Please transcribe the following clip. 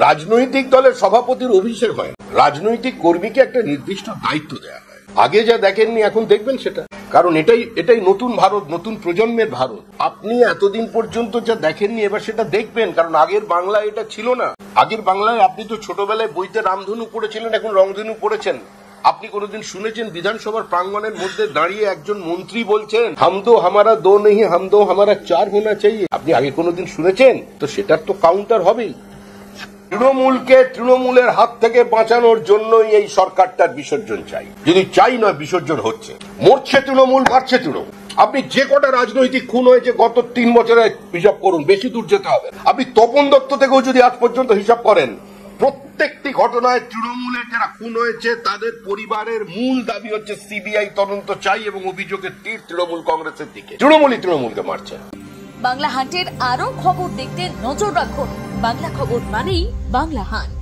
রাজনৈতিক দলের সভাপতির অভিষেক হয় না, রাজনৈতিক কর্মীকে একটা নির্দিষ্ট দায়িত্ব দেওয়া হয়। আগে যা দেখেননি এখন দেখবেন সেটা, কারণ এটাই নতুন ভারত, নতুন প্রজন্মের ভারত। আপনি এতদিন পর্যন্ত যা দেখেননি এবার সেটা দেখবেন, কারণ আগের বাংলা এটা ছিল না। আগের বাংলায় আপনি তো ছোটবেলায় বইতে রামধনু পড়েছিলেন, এখন রংধনু পড়েছেন। আপনি কোনোদিন শুনেছেন বিধানসভার প্রাঙ্গণের মধ্যে দাঁড়িয়ে একজন মন্ত্রী বলছেন হাম দো হামারা দো নেই, হাম দো হামারা চার হোনা চাইয়ে? আপনি আগে কোনোদিন শুনেছেন? তো সেটার তো কাউন্টার হবেই। তৃণমূলকে তৃণমূলের হাত থেকে বাঁচানোর জন্যই এই সরকারটার বিসর্জন চাই। যদি চাই নয়, বিসর্জন হচ্ছে। মরছে তৃণমূল, বাড়ছে তৃণমূল। আপনি যে কটা রাজনৈতিক খুন হয়েছে গত 3 বছরে হিসাব করুন, বেশি দূর যেতে হবে। আপনি তপন দত্ত থেকেও যদি আজ পর্যন্ত হিসাব করেন, প্রত্যেকটি ঘটনায় তৃণমূলের যারা খুন হয়েছে তাদের পরিবারের মূল দাবি হচ্ছে সিবিআই তদন্ত চাই এবং অভিযোগের তীর তৃণমূল কংগ্রেসের দিকে। তৃণমূলই তৃণমূলকে মারছে। বাংলা হান্টের আরো খবর দেখতে নজর রাখুন। বাংলা খবর মানেই বাংলা হান্ট।